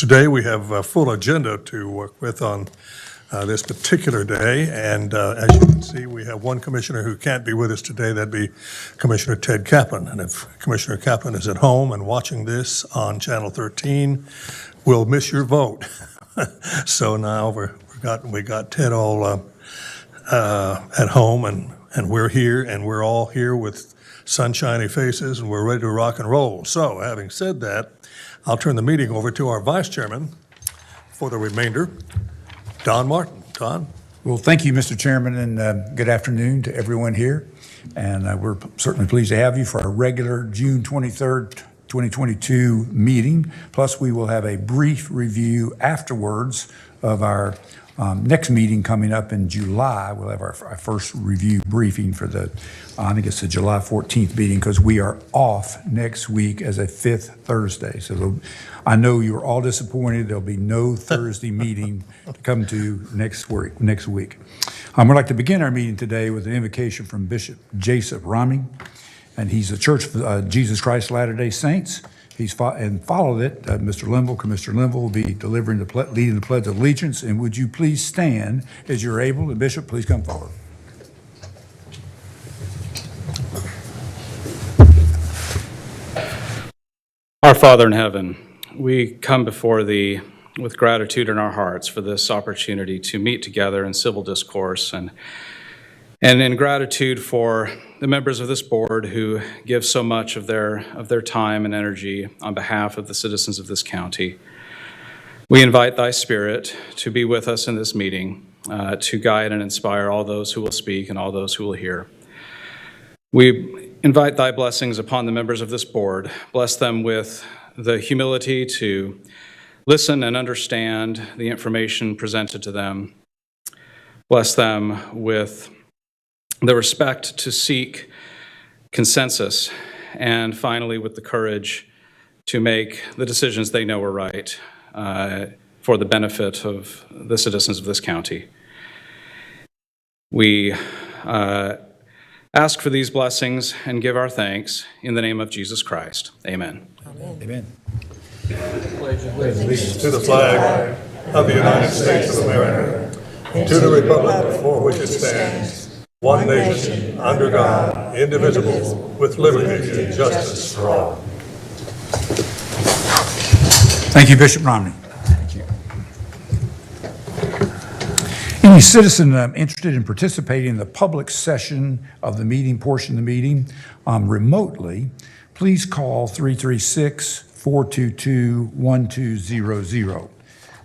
Today we have a full agenda to work with on this particular day, and as you can see, we have one commissioner who can't be with us today. That'd be Commissioner Ted Kaplan. And if Commissioner Kaplan is at home and watching this on Channel 13, we'll miss your vote. So now we got Ted all at home, and we're here, and we're all here with sunshiny faces, and we're ready to rock and roll. So having said that, I'll turn the meeting over to our vice chairman for the remainder, Don Martin. Don? Well, thank you, Mr. Chairman, and good afternoon to everyone here. And we're certainly pleased to have you for our regular June 23rd, 2022 meeting. Plus, we will have a brief review afterwards of our next meeting coming up in July. We'll have our first review briefing for I think it's the July 14th meeting, because we are off next week as a fifth Thursday. So I know you're all disappointed. There'll be no Thursday meeting to come to next week. We'd like to begin our meeting today with an invocation from Bishop Jacob Romney, and he's the Church of Jesus Christ Latter-day Saints. And followed it, Commissioner Linville will be leading the Pledge of Allegiance. And would you please stand as you're able? And Bishop, please come forward. Our Father in heaven, we come before Thee with gratitude in our hearts for this opportunity to meet together in civil discourse, and in gratitude for the members of this board who give so much of their time and energy on behalf of the citizens of this county. We invite Thy Spirit to be with us in this meeting, to guide and inspire all those who will speak and all those who will hear. We invite Thy blessings upon the members of this board. Bless them with the humility to listen and understand the information presented to them. Bless them with the respect to seek consensus, and finally with the courage to make the decisions they know are right for the benefit of the citizens of this county. We ask for these blessings and give our thanks in the name of Jesus Christ. Amen. Amen. Amen. Pledge allegiance to the flag of the United States of America, and to the republic for which it stands, one nation, under God, indivisible, with liberty and justice for all. Thank you, Bishop Romney. Thank you. Any citizen interested in participating in the public session of the meeting, portion of the meeting, remotely, please call 336-422-1200.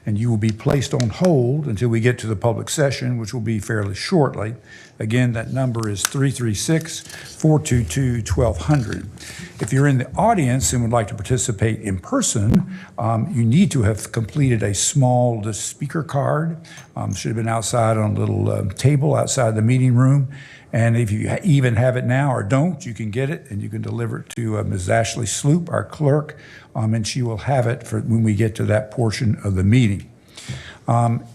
And you will be placed on hold until we get to the public session, which will be fairly shortly. Again, that number is 336-422-1200. If you're in the audience and would like to participate in person, you need to have completed a small speaker card. Should have been outside on a little table outside the meeting room. And if you even have it now or don't, you can get it and you can deliver it to Ms. Ashley Sloop, our clerk, and she will have it for when we get to that portion of the meeting.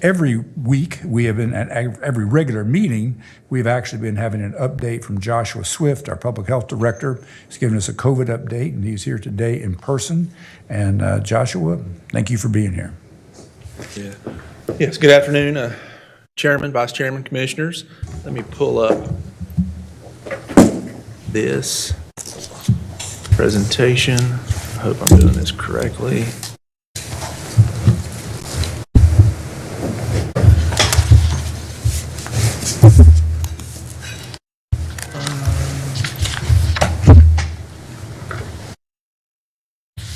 Every week, we have been at every regular meeting, we've actually been having an update from Joshua Swift, our public health director. He's given us a COVID update, and he's here today in person. And Joshua, thank you for being here. Yeah. Yes, good afternoon, Chairman, Vice Chairman, Commissioners. Let me pull up this presentation. I hope I'm doing this correctly.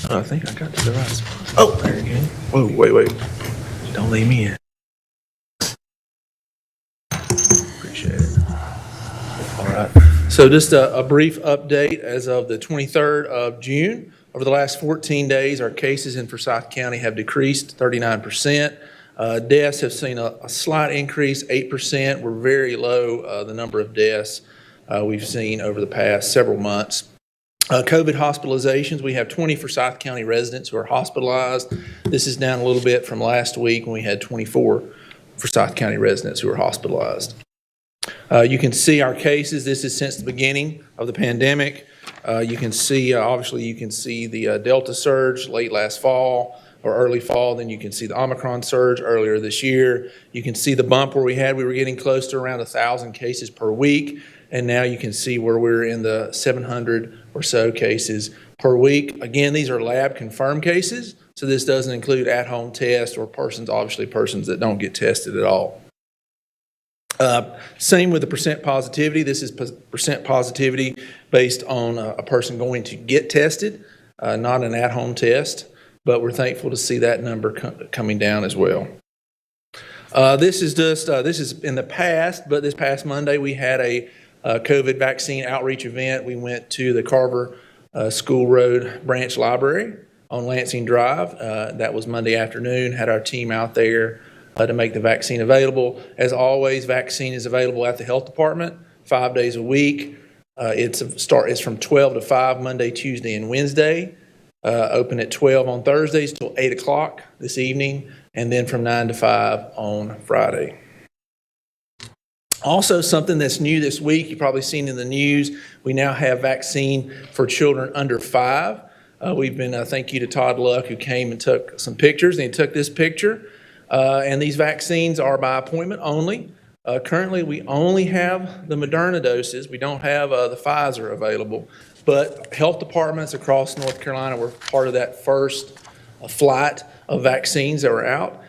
I think I got to the right spot. Oh, there you go. Whoa, wait. Don't leave me in. Appreciate it. All right. So just a brief update as of the 23rd of June. Over the last 14 days, our cases in Forsyth County have decreased 39%. Deaths have seen a slight increase, 8%. We're very low, the number of deaths we've seen over the past several months. COVID hospitalizations, we have 20 Forsyth County residents who are hospitalized. This is down a little bit from last week when we had 24 Forsyth County residents who were hospitalized. You can see our cases. This is since the beginning of the pandemic. You can see, obviously, you can see the Delta surge late last fall, or early fall. Then you can see the Omicron surge earlier this year. You can see the bump where we were getting close to around 1,000 cases per week. And now you can see where we're in the 700 or so cases per week. Again, these are lab confirmed cases. So this doesn't include at-home tests or persons that don't get tested at all. Same with the percent positivity. This is percent positivity based on a person going to get tested, not an at-home test, but we're thankful to see that number coming down as well. This is in the past, but this past Monday we had a COVID vaccine outreach event. We went to the Carver School Road Branch Library on Lansing Drive. That was Monday afternoon, had our team out there to make the vaccine available. As always, vaccine is available at the health department 5 days a week. It's from 12 to 5 Monday, Tuesday, and Wednesday. Open at 12 on Thursdays till 8 o'clock this evening, and then from 9 to 5 on Friday. Also, something that's new this week, you've probably seen in the news, we now have vaccine for children under 5. Thank you to Todd Luck, who came and took some pictures, and he took this picture. And these vaccines are by appointment only. Currently, we only have the Moderna doses. We don't have the Pfizer available. But health departments across North Carolina were part of that first flight of vaccines that were out.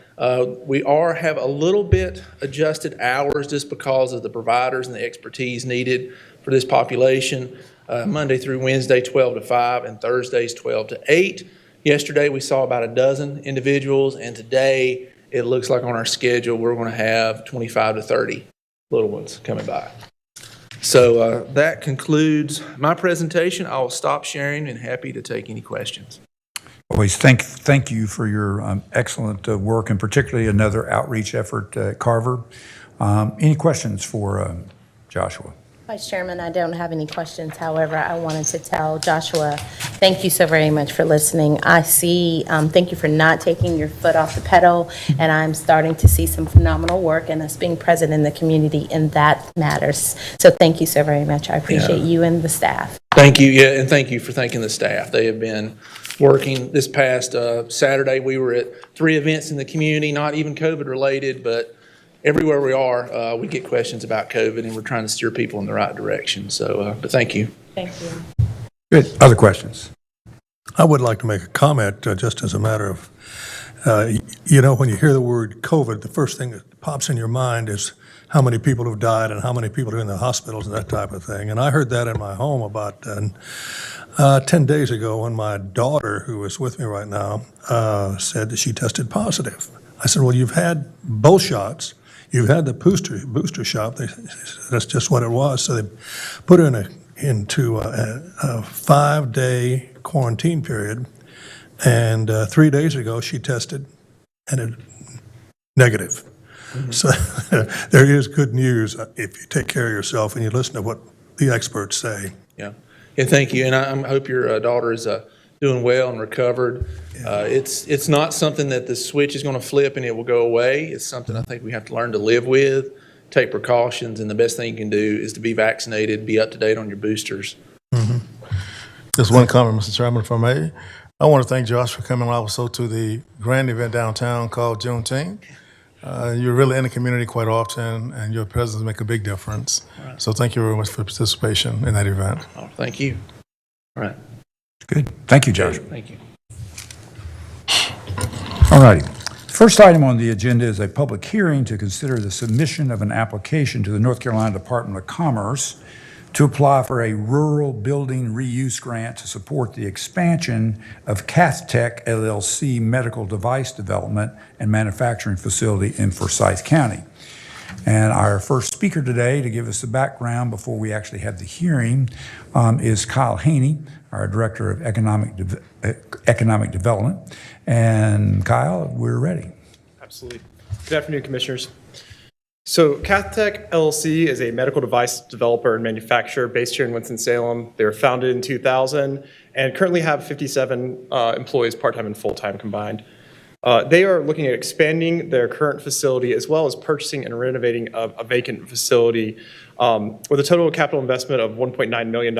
We have a little bit adjusted hours just because of the providers and the expertise needed for this population. Monday through Wednesday, 12 to 5, and Thursdays, 12 to 8. Yesterday, we saw about a dozen individuals, and today, it looks like on our schedule, we're going to have 25 to 30 little ones coming by. So that concludes my presentation. I'll stop sharing and happy to take any questions. Always thank you for your excellent work, and particularly another outreach effort at Carver. Any questions for Joshua? Vice Chairman, I don't have any questions. However, I wanted to tell Joshua, thank you so very much for listening. I see, thank you for not taking your foot off the pedal, and I'm starting to see some phenomenal work, and us being present in the community, and that matters. So thank you so very much. I appreciate you and the staff. Thank you, and thank you for thanking the staff. They have been working. This past Saturday, we were at 3 events in the community, not even COVID related, but everywhere we are, we get questions about COVID, and we're trying to steer people in the right direction. So, but thank you. Thank you. Good. Other questions? I would like to make a comment just as a matter of, when you hear the word COVID, the first thing that pops in your mind is how many people have died and how many people are in the hospitals and that type of thing. And I heard that in my home about 10 days ago when my daughter, who is with me right now, said that she tested positive. I said, well, you've had both shots. You've had the booster shot. That's just what it was. So they put her into a 5-day quarantine period. And 3 days ago, she tested and it negative. Mm-hmm. So there is good news if you take care of yourself and you listen to what the experts say. Yeah, thank you. And I hope your daughter is doing well and recovered. Yeah. It's not something that the switch is going to flip and it will go away. It's something I think we have to learn to live with, take precautions, and the best thing you can do is to be vaccinated, be up to date on your boosters. Mm-hmm. Just one comment, Mr. Chairman, if I may. I want to thank Josh for coming also to the grand event downtown called Juneteenth. You're really in the community quite often, and your presence make a big difference. Right. So thank you very much for participation in that event. Oh, thank you. All right. Good. Thank you, Josh. Thank you. All righty. First item on the agenda is a public hearing to consider the submission of an application to the North Carolina Department of Commerce to apply for a rural building reuse grant to support the expansion of Cath LLC medical device development and manufacturing facility in Forsyth County. And our first speaker today to give us the background before we actually have the hearing is Kyle Haney, our Director of Economic Development. And Kyle, we're ready. Absolutely. Good afternoon, Commissioners. So Cath LLC is a medical device developer and manufacturer based here in Winston-Salem. They were founded in 2000 and currently have 57 employees, part-time and full-time combined. They are looking at expanding their current facility as well as purchasing and renovating a vacant facility with a total capital investment of $1.9 million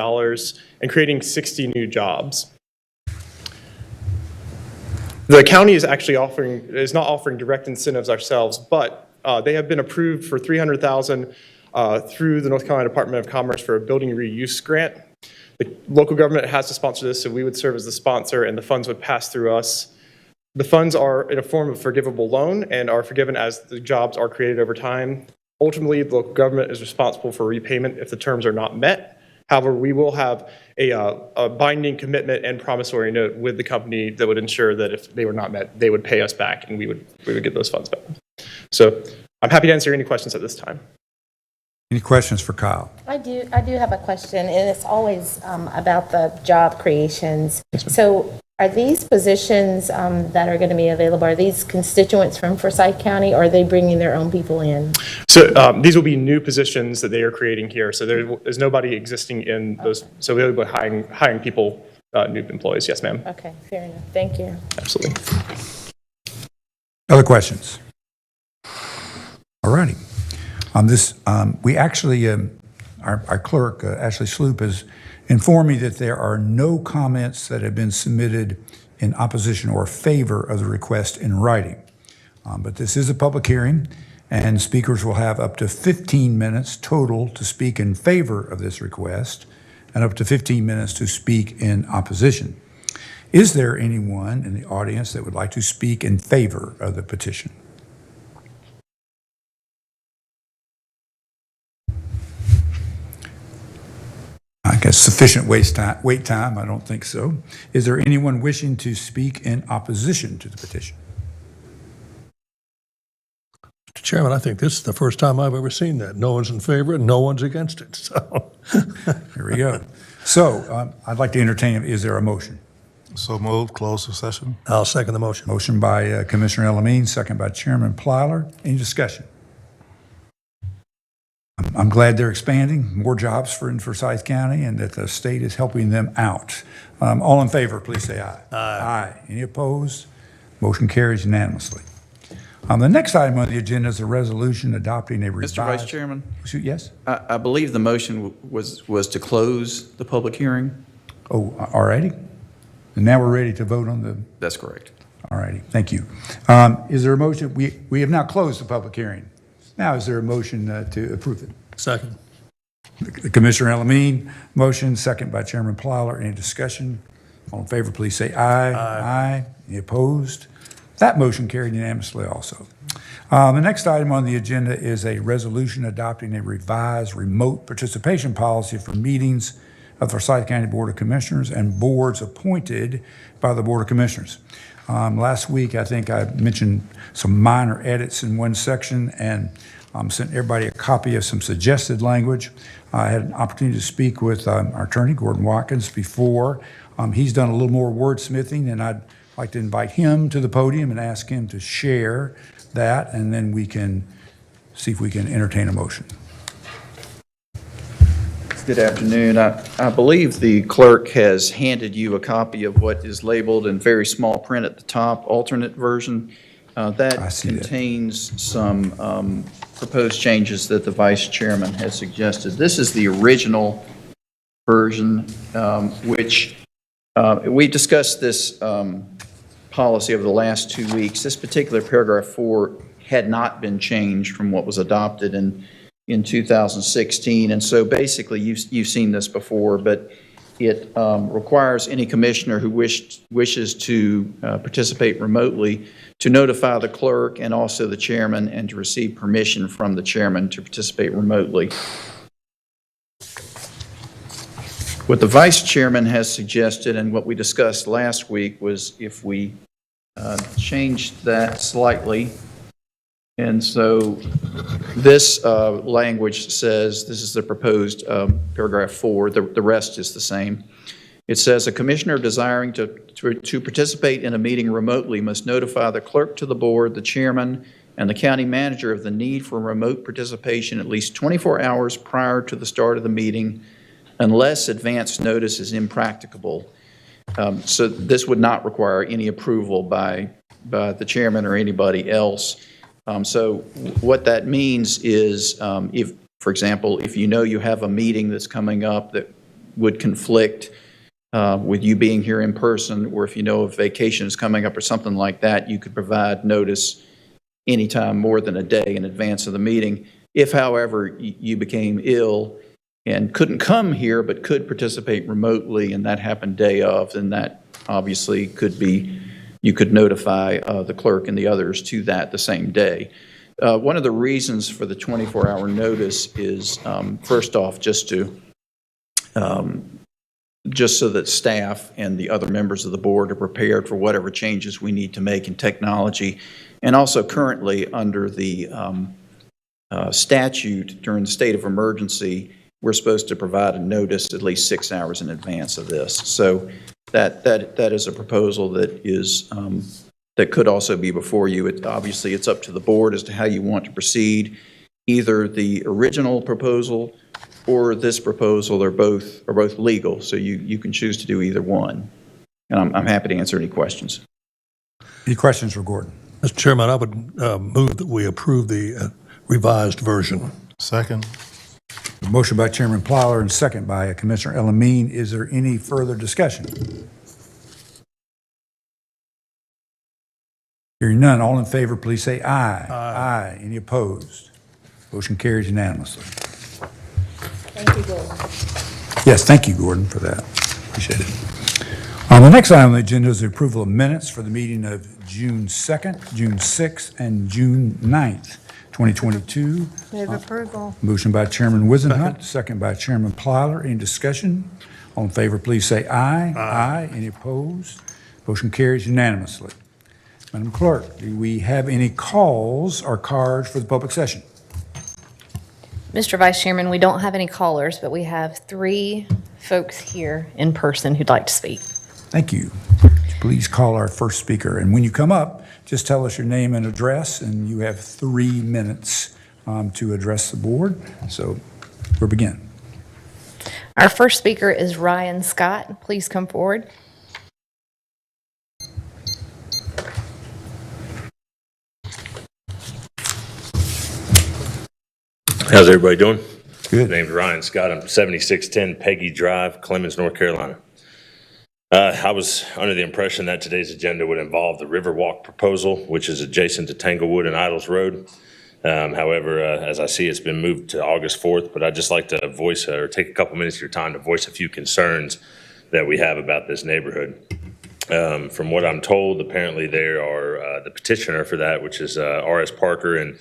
and creating 60 new jobs. The county is actually is not offering direct incentives ourselves, but they have been approved for $300,000 through the North Carolina Department of Commerce for a building reuse grant. The local government has to sponsor this, so we would serve as the sponsor, and the funds would pass through us. The funds are in a form of forgivable loan and are forgiven as the jobs are created over time. Ultimately, the local government is responsible for repayment if the terms are not met. However, we will have a binding commitment and promissory note with the company that would ensure that if they were not met, they would pay us back and we would get those funds back. So I'm happy to answer any questions at this time. Any questions for Kyle? I do have a question, and it's always about the job creations. So are these positions that are going to be available, are these constituents from Forsyth County, or are they bringing their own people in? So these will be new positions that they are creating here. So there's nobody existing in those. So we'll be hiring people, new employees. Yes, ma'am. Okay, fair enough. Thank you. Absolutely. Other questions? All righty. We actually, our clerk, Ashley Sloop, has informed me that there are no comments that have been submitted in opposition or favor of the request in writing. But this is a public hearing, and speakers will have up to 15 minutes total to speak in favor of this request and up to 15 minutes to speak in opposition. Is there anyone in the audience that would like to speak in favor of the petition? I guess sufficient wait time, I don't think so. Is there anyone wishing to speak in opposition to the petition? Mr. Chairman, I think this is the first time I've ever seen that. No one's in favor and no one's against it. So Here we go. So I'd like to entertain, is there a motion? So moved, close the session. I'll second the motion. Motion by Commissioner Elamine, second by Chairman Plyler. Any discussion? I'm glad they're expanding, more jobs for Forsyth County, and that the state is helping them out. All in favor, please say aye. Aye. Any opposed? Motion carries unanimously. The next item on the agenda is a resolution adopting a revised... Mr. Vice Chairman, Yes? I believe the motion was to close the public hearing. Oh, all righty. And now we're ready to vote on the... That's correct. All righty, thank you. Is there a motion? We have now closed the public hearing. Now, is there a motion to approve it? Second. Commissioner Elamine, motion, second by Chairman Plyler. Any discussion? All in favor, please say aye. Aye. Any opposed? That motion carried unanimously also. The next item on the agenda is a resolution adopting a revised remote participation policy for meetings of the Forsyth County Board of Commissioners and boards appointed by the Board of Commissioners. Last week, I think I mentioned some minor edits in one section and sent everybody a copy of some suggested language. I had an opportunity to speak with our attorney, Gordon Watkins, before. He's done a little more wordsmithing, and I'd like to invite him to the podium and ask him to share that, and then we can see if we can entertain a motion. Good afternoon. I believe the clerk has handed you a copy of what is labeled in very small print at the top, alternate version. That contains some proposed changes that the Vice Chairman has suggested. This is the original version, which we discussed this policy over the last 2 weeks. This particular paragraph 4 had not been changed from what was adopted in 2016. And so basically, you've seen this before, but it requires any commissioner who wishes to participate remotely to notify the clerk and also the chairman and to receive permission from the chairman to participate remotely. What the vice chairman has suggested and what we discussed last week was if we changed that slightly. And so this language says, this is the proposed paragraph 4, the rest is the same. It says, a commissioner desiring to participate in a meeting remotely must notify the clerk to the board, the chairman, and the county manager of the need for remote participation at least 24 hours prior to the start of the meeting, unless advance notice is impracticable. So this would not require any approval by the chairman or anybody else. So what that means is, if, for example, if you know you have a meeting that's coming up that would conflict with you being here in person, or if you know if vacation is coming up or something like that, you could provide notice anytime more than a day in advance of the meeting. If, however, you became ill and couldn't come here but could participate remotely and that happened day of, then that obviously could be, you could notify the clerk and the others to that the same day. One of the reasons for the 24-hour notice is, first off, just so that staff and the other members of the board are prepared for whatever changes we need to make in technology. And also currently under the statute during the state of emergency, we're supposed to provide a notice at least 6 hours in advance of this. So that is a proposal that is that could also be before you. Obviously, it's up to the board as to how you want to proceed. Either the original proposal or this proposal are both legal, so you can choose to do either one. And I'm happy to answer any questions. Any questions for Gordon? Mr. Chairman, I would move that we approve the revised version. Second. A motion by Chairman Plyler and second by Commissioner Elamine. Is there any further discussion? Hearing none, all in favor, please say aye. Aye. Any opposed? Motion carries unanimously. Thank you, Gordon. Yes, thank you, Gordon, for that. Appreciate it. The next item on the agenda is the approval of minutes for the meeting of June 2nd, June 6th, and June 9th, 2022. Move approval. Motion by Chairman Wizenhut, second by Chairman Plyler. Any discussion? All in favor, please say aye. Aye. Any opposed? Motion carries unanimously. Madam Clerk, do we have any calls or cards for the public session? Mr. Vice Chairman, we don't have any callers, but we have 3 folks here in person who'd like to speak. Thank you. Please call our first speaker. And when you come up, just tell us your name and address, and you have 3 minutes to address the board. So we'll begin. Our first speaker is Ryan Scott. Please come forward. How's everybody doing? Good. My name's Ryan Scott. I'm 7610 Peggy Drive, Clemens, North Carolina. I was under the impression that today's agenda would involve the Riverwalk proposal, which is adjacent to Tanglewood and Idols Road. However, as I see, it's been moved to August 4th, but I'd just like to voice or take a couple minutes of your time to voice a few concerns that we have about this neighborhood. From what I'm told, apparently there are the petitioner for that, which is R.S. Parker and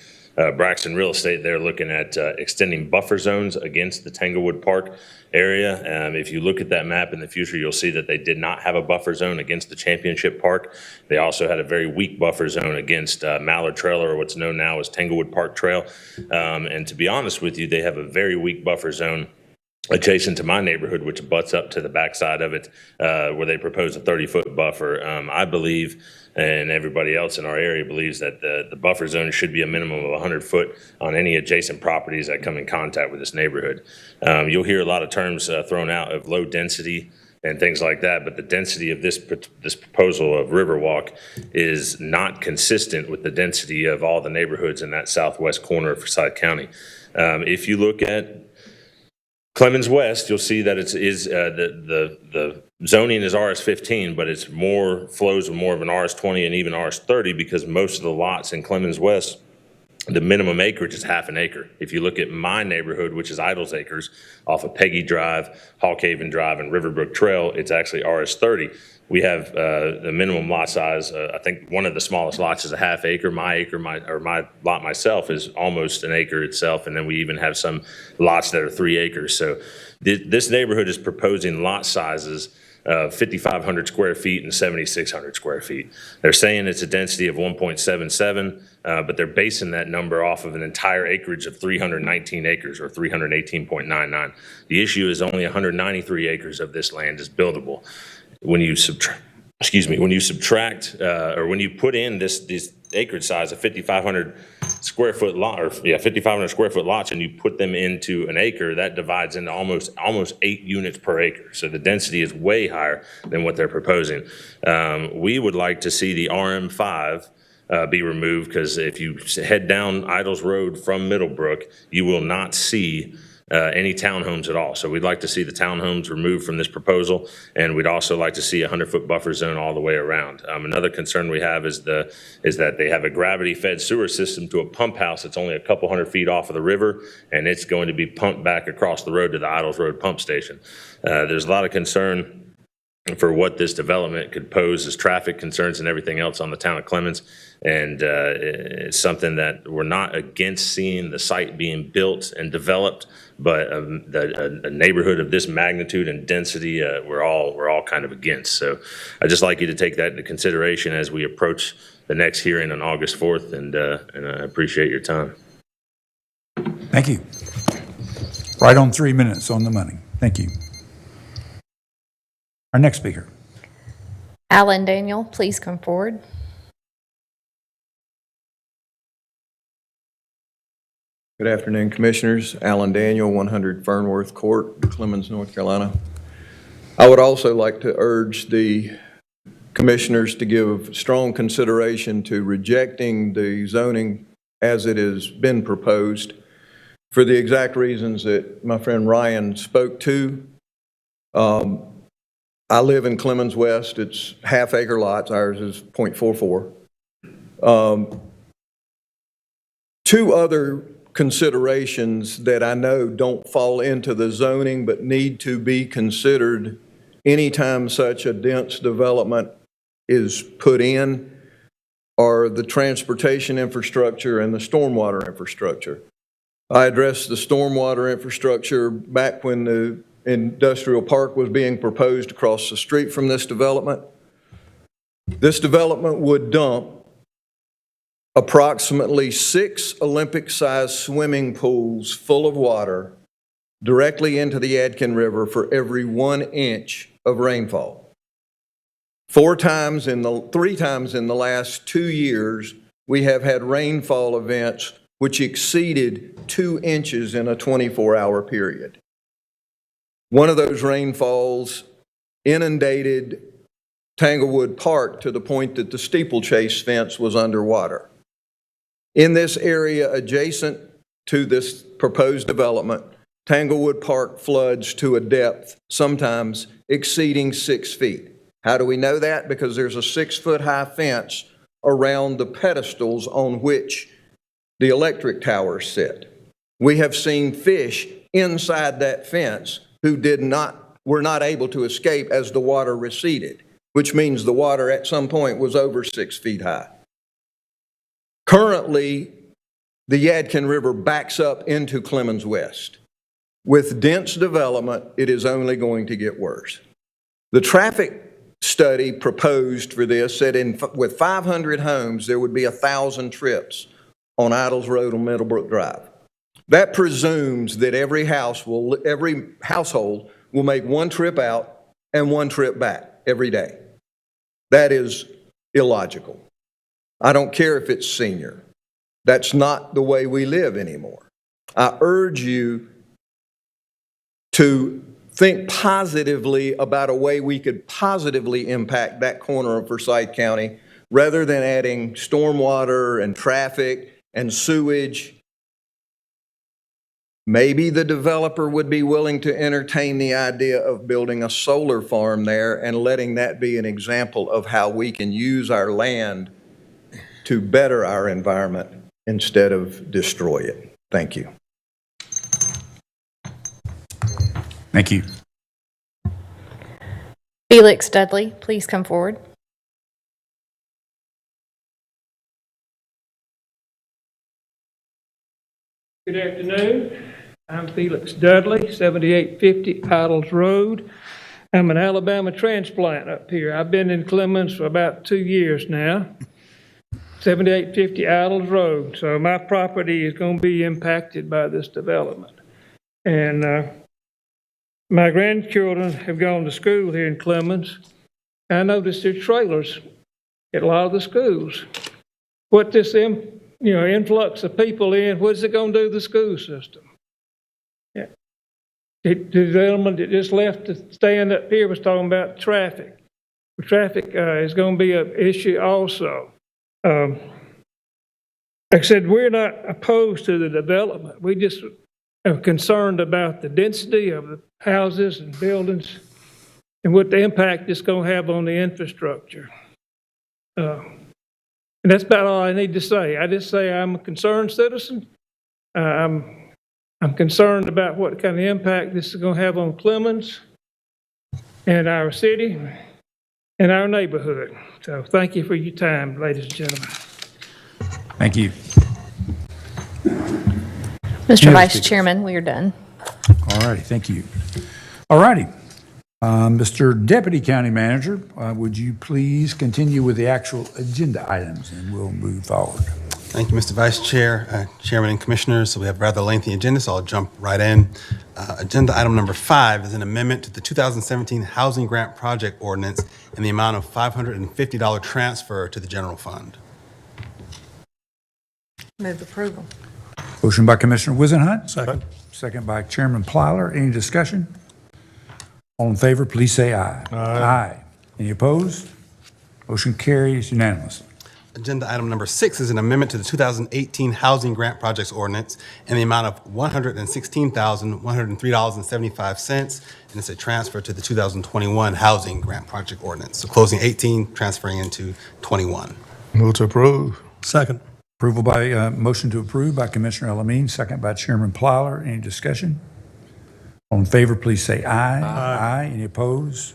Braxton Real Estate. They're looking at extending buffer zones against the Tanglewood Park area. If you look at that map in the future, you'll see that they did not have a buffer zone against the Championship Park. They also had a very weak buffer zone against Mallard Trail, or what's known now as Tanglewood Park Trail. And to be honest with you, they have a very weak buffer zone adjacent to my neighborhood, which butts up to the backside of it, where they propose a 30-foot buffer. I believe, and everybody else in our area believes, that the buffer zone should be a minimum of 100 foot on any adjacent properties that come in contact with this neighborhood. You'll hear a lot of terms thrown out of low density and things like that, but the density of this proposal of Riverwalk is not consistent with the density of all the neighborhoods in that southwest corner of Forsyth County. If you look at Clemens West, you'll see that the zoning is RS-15, but it's flows with more of an RS-20 and even RS-30, because most of the lots in Clemens West, the minimum acreage is half an acre. If you look at my neighborhood, which is Idols Acres, off of Peggy Drive, Hawkhaven Drive, and Riverbrook Trail, it's actually RS-30. We have the minimum lot size. I think one of the smallest lots is a half acre. My lot myself is almost an acre itself, and then we even have some lots that are 3 acres. So this neighborhood is proposing lot sizes of 5,500 square feet and 7,600 square feet. They're saying it's a density of 1.77, but they're basing that number off of an entire acreage of 319 acres, or 318.99. The issue is only 193 acres of this land is buildable. When you subtract, or when you put in this acreage size of 5,500 square foot lot, or 5,500 square foot lots, and you put them into an acre, that divides into almost 8 units per acre. So the density is way higher than what they're proposing. We would like to see the RM5 be removed, because if you head down Idols Road from Middlebrook, you will not see any townhomes at all. So we'd like to see the townhomes removed from this proposal, and we'd also like to see a 100-foot buffer zone all the way around. Another concern we have is that they have a gravity-fed sewer system to a pump house that's only a couple hundred feet off of the river, and it's going to be pumped back across the road to the Idols Road pump station. There's a lot of concern for what this development could pose as traffic concerns and everything else on the town of Clemens. And it's something that we're not against seeing the site being built and developed, but a neighborhood of this magnitude and density, we're all kind of against. So I'd just like you to take that into consideration as we approach the next hearing on August 4th, and I appreciate your time. Thank you. Right on 3 minutes on the money. Thank you. Our next speaker. Alan Daniel, please come forward. Good afternoon, Commissioners. Alan Daniel, 100 Fernworth Court, Clemens, North Carolina. I would also like to urge the Commissioners to give strong consideration to rejecting the zoning as it has been proposed for the exact reasons that my friend Ryan spoke to. I live in Clemens West. It's half-acre lots. Ours is .44. Two other considerations that I know don't fall into the zoning but need to be considered anytime such a dense development is put in are the transportation infrastructure and the stormwater infrastructure. I addressed the stormwater infrastructure back when the industrial park was being proposed across the street from this development. This development would dump approximately 6 Olympic-sized swimming pools full of water directly into the Yadkin River for every 1 inch of rainfall. 3 times in the last 2 years, we have had rainfall events which exceeded 2 inches in a 24-hour period. One of those rainfalls inundated Tanglewood Park to the point that the steeplechase fence was underwater. In this area adjacent to this proposed development, Tanglewood Park floods to a depth sometimes exceeding 6 feet. How do we know that? Because there's a 6-foot-high fence around the pedestals on which the electric towers sit. We have seen fish inside that fence who were not able to escape as the water receded, which means the water at some point was over 6 feet high. Currently, the Yadkin River backs up into Clemens West. With dense development, it is only going to get worse. The traffic study proposed for this said with 500 homes, there would be 1,000 trips on Idols Road on Middlebrook Drive. That presumes that every household will make 1 trip out and 1 trip back every day. That is illogical. I don't care if it's senior. That's not the way we live anymore. I urge you to think positively about a way we could positively impact that corner of Forsyth County rather than adding stormwater and traffic and sewage. Maybe the developer would be willing to entertain the idea of building a solar farm there and letting that be an example of how we can use our land to better our environment instead of destroy it. Thank you. Thank you. Felix Dudley, please come forward. Good afternoon. I'm Felix Dudley, 7850 Idols Road. I'm an Alabama transplant up here. I've been in Clemens for about 2 years now. 7850 Idols Road. So my property is going to be impacted by this development. And my grandchildren have gone to school here in Clemens. I noticed there's trailers at a lot of the schools. What this influx of people in, what's it going to do to the school system? Yeah. The gentleman that just left to stand up here was talking about traffic. Traffic is going to be an issue also. Like I said, we're not opposed to the development. We just am concerned about the density of the houses and buildings and what the impact it's going to have on the infrastructure. And that's about all I need to say. I just say I'm a concerned citizen. I'm concerned about what kind of impact this is going to have on Clemens and our city and our neighborhood. So thank you for your time, ladies and gentlemen. Thank you. Mr. Vice Chairman, we are done. All righty, thank you. All righty. Mr. Deputy County Manager, would you please continue with the actual agenda items, and we'll move forward. Thank you, Mr. Vice Chair, Chairman and Commissioners. So we have a rather lengthy agenda, so I'll jump right in. Agenda item number 5 is an amendment to the 2017 Housing Grant Project Ordinance in the amount of $550 transfer to the general fund. Move approval. Motion by Commissioner Wizenhut. Second. Second by Chairman Plyler. Any discussion? All in favor, please say aye. Aye. Any opposed? Motion carries unanimously. Agenda item number 6 is an amendment to the 2018 Housing Grant Projects Ordinance in the amount of $116,103.75, and it's a transfer to the 2021 Housing Grant Project Ordinance. So closing 18, transferring into 21. Move to approve. Second. Approval by, motion to approve by Commissioner Elamine, second by Chairman Plyler. Any discussion? All in favor, please say aye. Aye. Any opposed?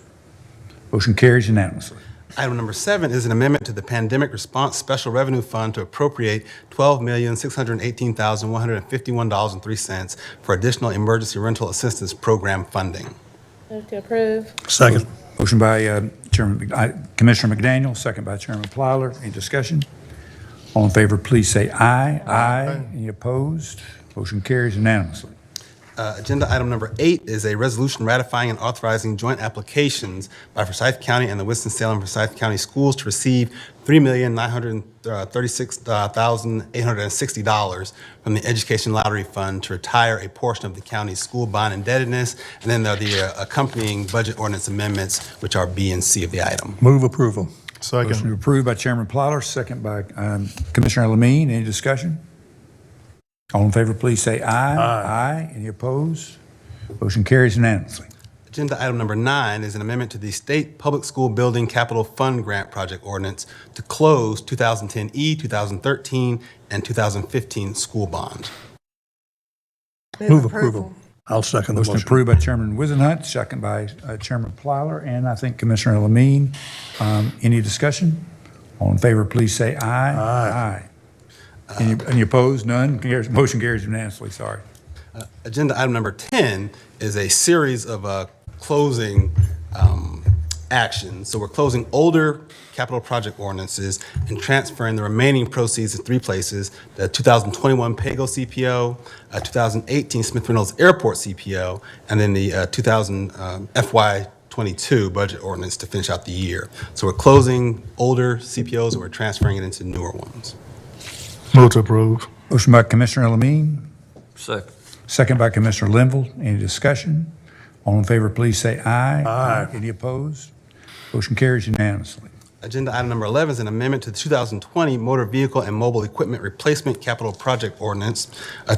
Motion carries unanimously. Item number 7 is an amendment to the Pandemic Response Special Revenue Fund to appropriate $12,618,151.03 for additional emergency rental assistance program funding. Move to approve. Second. Motion by Commissioner McDaniel, second by Chairman Plyler. Any discussion? All in favor, please say aye. Aye. Any opposed? Motion carries unanimously. Agenda item number 8 is a resolution ratifying and authorizing joint applications by Forsyth County and the Winston-Salem Forsyth County Schools to receive $3,936,860 from the Education Lottery Fund to retire a portion of the county's school bond indebtedness. And then there are the accompanying budget ordinance amendments, which are B and C of the item. Move approval. Motion Second. approved by Chairman Plyler, second by Commissioner Elamine. Any discussion? All in favor, please say aye. Aye. Any opposed? Motion carries unanimously. Agenda item number 9 is an amendment to the State Public School Building Capital Fund Grant Project Ordinance to close 2010E, 2013, and 2015 school bond. Move approval. I'll second the Motion motion. approved by Chairman Wizenhut, second by Chairman Plyler, and I think Commissioner Elamine. Any discussion? All in favor, please say aye. Aye. Any opposed? None? Motion carries unanimously, sorry. Agenda item number 10 is a series of closing actions. So we're closing older capital project ordinances and transferring the remaining proceeds to 3 places: the 2021 PAYGO CPO, 2018 Smith Reynolds Airport CPO, and then the FY22 budget ordinance to finish out the year. So we're closing older CPOs and we're transferring it into newer ones. Move to approve. Motion by Commissioner Elamine, Second. second by Commissioner Linville. Any discussion? All in favor, please say aye. Aye. Any opposed? Motion carries unanimously. Agenda item number 11 is an amendment to the 2020 Motor Vehicle and Mobile Equipment Replacement Capital Project Ordinance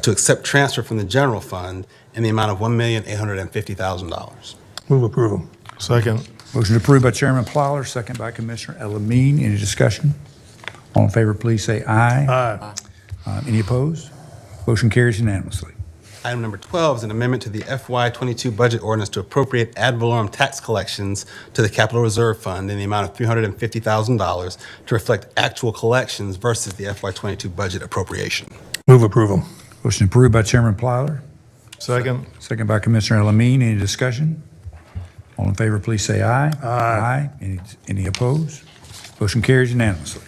to accept transfer from the general fund in the amount of $1,850,000. Move approval. Second. Motion approved by Chairman Plyler, second by Commissioner Elamine. Any discussion? All in favor, please say aye. Aye. Any opposed? Motion carries unanimously. Item number 12 is an amendment to the FY22 budget ordinance to appropriate ad valorem tax collections to the Capital Reserve Fund in the amount of $350,000 to reflect actual collections versus the FY22 budget appropriation. Move approval. Motion approved by Chairman Plyler, Second. second by Commissioner Elamine. Any discussion? All in favor, please say aye. Aye. Any opposed? Motion carries unanimously.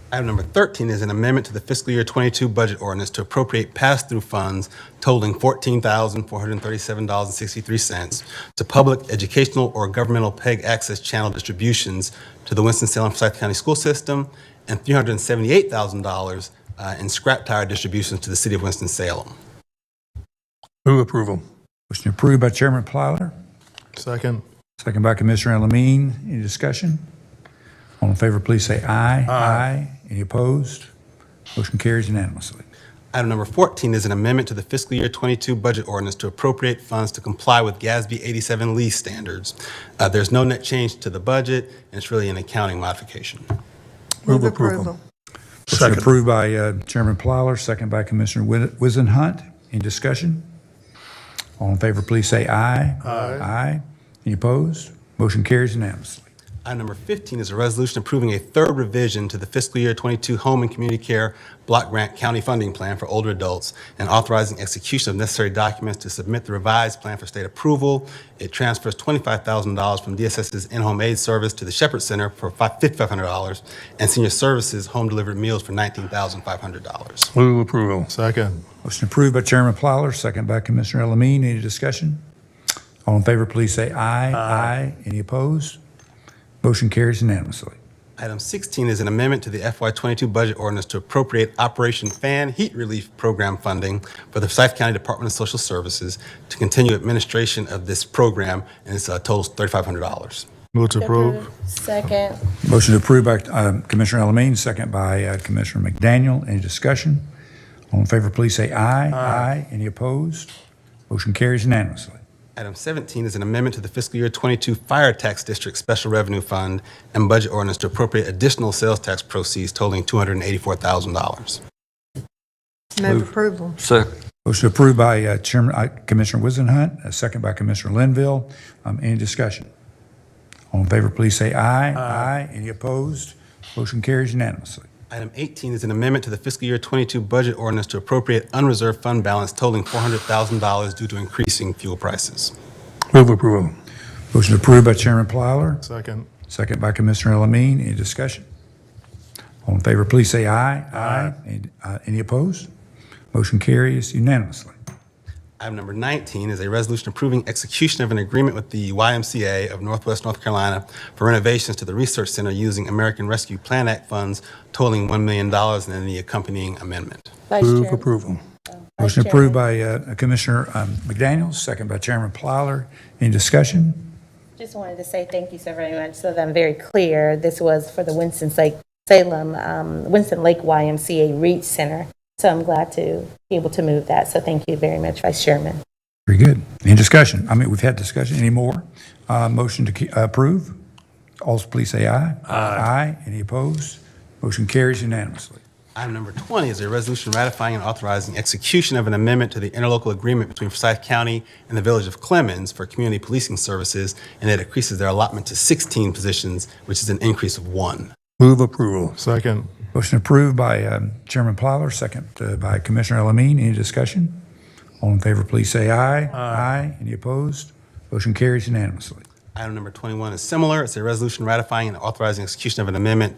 Item number 13 is an amendment to the fiscal year 22 budget ordinance to appropriate pass-through funds totaling $14,437.63 to public, educational, or governmental PEG access channel distributions to the Winston-Salem Forsyth County School System and $378,000 in scrap tire distributions to the city of Winston-Salem. Move approval. Motion approved by Chairman Plyler, Second. second by Commissioner Elamine. Any discussion? All in favor, please say aye. Aye. Any opposed? Motion carries unanimously. Item number 14 is an amendment to the fiscal year 22 budget ordinance to appropriate funds to comply with Gasb 87 lease standards. There's no net change to the budget, and it's really an accounting modification. Move approval. Motion Second. approved by Chairman Plyler, second by Commissioner Wizenhunt. Any discussion? All in favor, please say aye. Aye. Any opposed? Motion carries unanimously. Item number 15 is a resolution approving a third revision to the fiscal year 22 Home and Community Care Block Grant County Funding Plan for older adults and authorizing execution of necessary documents to submit the revised plan for state approval. It transfers $25,000 from DSS's in-home aid service to the Shepherd Center for $5,500 and senior services home delivered meals for $19,500. Move approval. Second. Motion approved by Chairman Plyler, second by Commissioner Elamine. Any discussion? All in favor, please say aye. Aye. Any opposed? Motion carries unanimously. Item 16 is an amendment to the FY22 budget ordinance to appropriate Operation Fan Heat Relief Program funding for the Scythe County Department of Social Services to continue administration of this program, and it's totals $3,500. Move to approve. Second. Motion approved by Commissioner Elamine, second by Commissioner McDaniel. Any discussion? All in favor, please say aye. Aye. Any opposed? Motion carries unanimously. Item 17 is an amendment to the fiscal year 22 Fire Tax District Special Revenue Fund and budget ordinance to appropriate additional sales tax proceeds totaling $284,000. Move approval. Motion approved by Commissioner Wizenhunt, second by Commissioner Linville. Any discussion? All in favor, please say aye. Aye. Any opposed? Motion carries unanimously. Item 18 is an amendment to the fiscal year 22 budget ordinance to appropriate unreserved fund balance totaling $400,000 due to increasing fuel prices. Move approval. Motion approved by Chairman Plyler, Second. second by Commissioner Elamine. Any discussion? All in favor, please say aye. Aye. Any opposed? Motion carries unanimously. Item number 19 is a resolution approving execution of an agreement with the YMCA of Northwest North Carolina for renovations to the Research Center using American Rescue Plan Act funds totaling $1 million and then the accompanying amendment. Vice Move Chair. approval. Motion approved by Commissioner McDaniel, second by Chairman Plyler. Any discussion? Just wanted to say thank you so very much, so that I'm very clear. This was for the Winston-Salem, Winston Lake YMCA Reach Center. So I'm glad to be able to move that. So thank you very much, Vice Chairman. Very good. Any discussion? We've had discussion. Any more? Motion to approve? All please say aye. Aye. Any opposed? Motion carries unanimously. Item number 20 is a resolution ratifying and authorizing execution of an amendment to the interlocal agreement between Forsyth County and the Village of Clemens for community policing services, and it increases their allotment to 16 positions, which is an increase of 1. Move approval. Second. Motion approved by Chairman Plyler, second by Commissioner Elamine. Any discussion? All in favor, please say aye. Aye. Any opposed? Motion carries unanimously. Item number 21 is similar. It's a resolution ratifying and authorizing execution of an amendment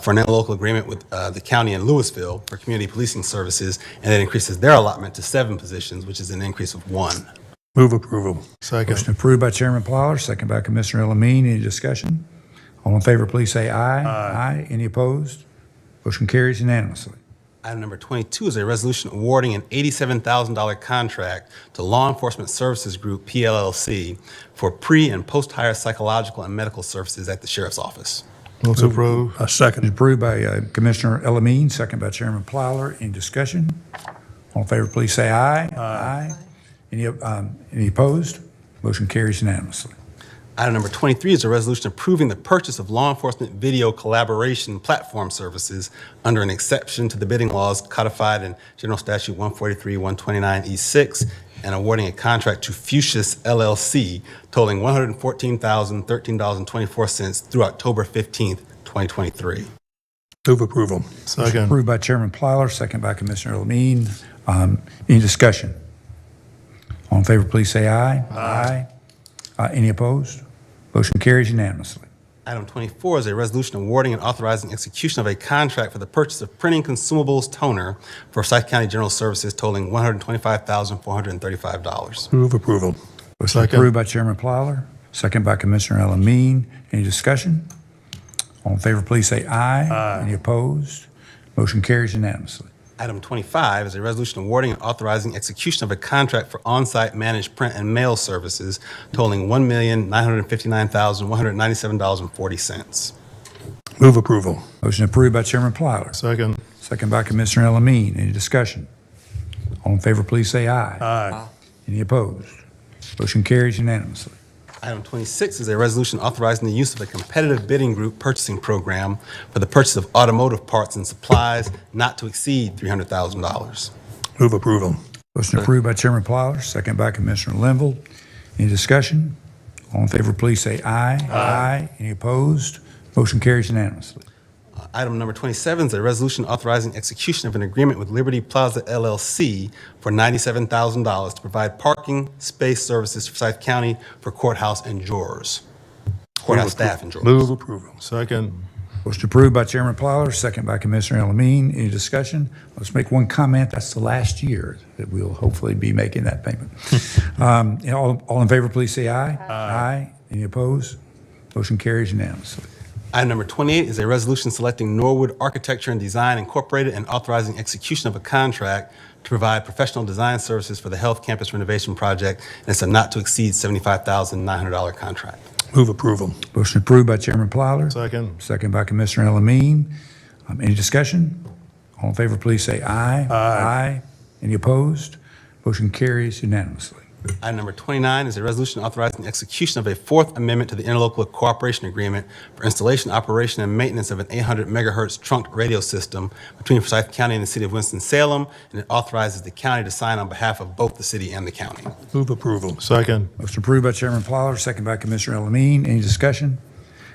for an interlocal agreement with the county in Louisville for community policing services, and it increases their allotment to 7 positions, which is an increase of 1. Move approval. Motion Second. approved by Chairman Plyler, second by Commissioner Elamine. Any discussion? All in favor, please say aye. Aye. Any opposed? Motion carries unanimously. Item number 22 is a resolution awarding an $87,000 contract to Law Enforcement Services Group, Pllc, for pre- and post-hire psychological and medical services at the Sheriff's Office. Move to approve. Second. Approved by Commissioner Elamine, second by Chairman Plyler. Any discussion? All in favor, please say aye. Aye. Any opposed? Motion carries unanimously. Item number 23 is a resolution approving the purchase of law enforcement video collaboration platform services under an exception to the bidding laws codified in General Statute 143-129E6 and awarding a contract to Fuchsius LLC totaling $114,013.24 through October 15th, 2023. Move approval. Second. Approved by Chairman Plyler, second by Commissioner Elamine. Any discussion? All in favor, please say aye. Aye. Any opposed? Motion carries unanimously. Item 24 is a resolution awarding and authorizing execution of a contract for the purchase of printing consumables toner for Scythe County General Services totaling $125,435. Move approval. Motion approved by Chairman Plyler, second by Commissioner Elamine. Any discussion? All in favor, please say aye. Aye. Any opposed? Motion carries unanimously. Item 25 is a resolution awarding and authorizing execution of a contract for on-site managed print and mail services totaling $1,959,197.40. Move approval. Motion approved by Chairman Plyler, Second. second by Commissioner Elamine. Any discussion? All in favor, please say aye. Aye. Any opposed? Motion carries unanimously. Item 26 is a resolution authorizing the use of a competitive bidding group purchasing program for the purchase of automotive parts and supplies not to exceed $300,000. Move approval. Motion approved by Chairman Plowler, second by Commissioner Linville. Any discussion? All in favor, please say aye. Aye. Any opposed? Motion carries unanimously. Item number 27 is a resolution authorizing execution of an agreement with Liberty Plaza LLC for $97,000 to provide parking space services for Scythe County for courthouse and jurors. Courthouse staff and jurors. Move approval. Second. Motion approved by Chairman Plowler, second by Commissioner Elamine. Any discussion? Let's make one comment. That's the last year that we'll hopefully be making that payment. All in favor, please say aye. Aye. Any opposed? Motion carries unanimously. Item number 28 is a resolution selecting Norwood Architecture and Design Incorporated and authorizing execution of a contract to provide professional design services for the Health Campus Renovation Project, and it's a not to exceed $75,900 contract. Move approval. Motion approved by Chairman Plowler. Second. Second by Commissioner Elamine. Any discussion? All in favor, please say aye. Aye. Any opposed? Motion carries unanimously. Item number 29 is a resolution authorizing execution of a Fourth Amendment to the Interlocutor Cooperation Agreement for installation, operation, and maintenance of an 800 megahertz trunked radio system between Forsyth County and the city of Winston-Salem, and it authorizes the county to sign on behalf of both the city and the county. Move approval. Second. Motion approved by Chairman Plowler, second by Commissioner Elamine. Any discussion?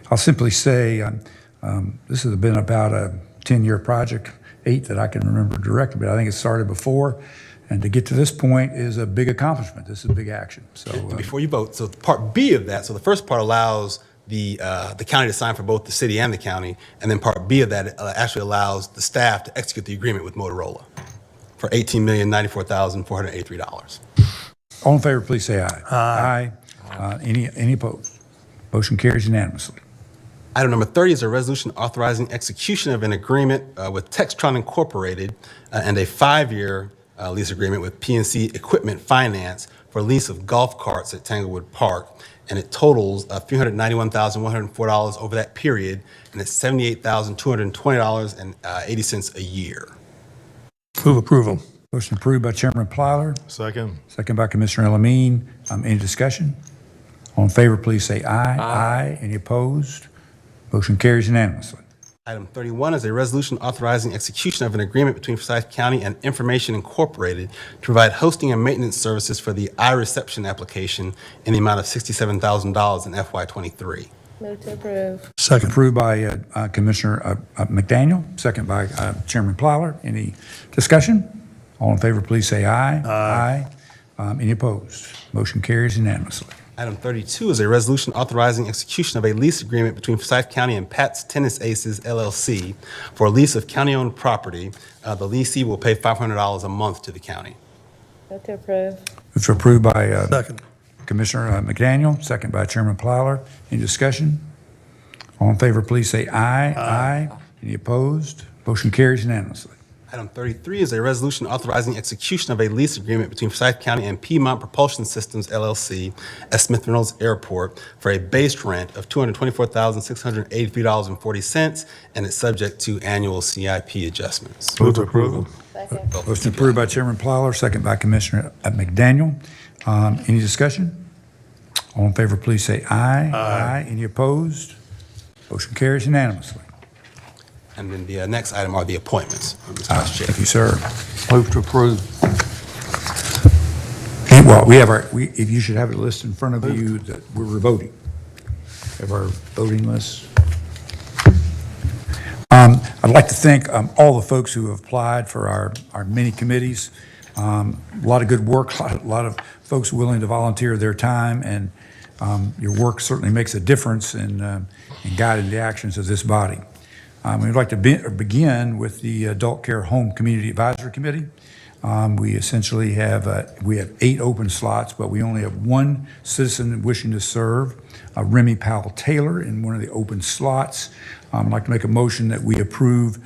I'll simply say this has been about a 10-year project, 8 that I can remember directly, but I think it started before. And to get to this point is a big accomplishment. This is a big action. So Before you vote, so Part B of that, so the first part allows the county to sign for both the city and the county, and then Part B of that actually allows the staff to execute the agreement with Motorola for $18,094,483. all in favor, please say aye. Aye. Any opposed? Motion carries unanimously. Item number 30 is a resolution authorizing execution of an agreement with Textron Incorporated and a 5-year lease agreement with Pllc Equipment Finance for lease of golf carts at Tanglewood Park, and it totals $391,104 over that period, and it's $78,220.80 a year. Move approval. Motion approved by Chairman Plowler, Second. second by Commissioner Elamine. Any discussion? All in favor, please say aye. Aye. Any opposed? Motion carries unanimously. Item 31 is a resolution authorizing execution of an agreement between Forsyth County and Information Incorporated to provide hosting and maintenance services for the iReception application in the amount of $67,000 in FY23. Move to approve. Second. Approved by Commissioner McDaniel, second by Chairman Plowler. Any discussion? All in favor, please say aye. Aye. Any opposed? Motion carries unanimously. Item 32 is a resolution authorizing execution of a lease agreement between Forsyth County and Pat's Tennis Aces LLC for a lease of county-owned property. The leasee will pay $500 a month to the county. Move to approve. It's approved by Second. Commissioner McDaniel, second by Chairman Plowler. Any discussion? All in favor, please say aye. Aye. Any opposed? Motion carries unanimously. Item 33 is a resolution authorizing execution of a lease agreement between Forsyth County and Piedmont Propulsion Systems LLC at Smith Reynolds Airport for a base rent of $224,683.40, and it's subject to annual CIP adjustments. Move approval. Second. Motion approved by Chairman Plowler, second by Commissioner McDaniel. Any discussion? All in favor, please say aye. Aye. Any opposed? Motion carries unanimously. And then the next item are the appointments, Mr. Vice Chair. Thank you, sir. Move to approve. Well, if you should have a list in front of you that we're voting. Have our voting list. I'd like to thank all the folks who have applied for our many committees. A lot of good work, a lot of folks willing to volunteer their time, and your work certainly makes a difference in guiding the actions of this body. We'd like to begin with the Adult Care Home Community Advisory Committee. We essentially have 8 open slots, but we only have 1 citizen wishing to serve, Remy Powell Taylor, in one of the open slots. I'd like to make a motion that we approve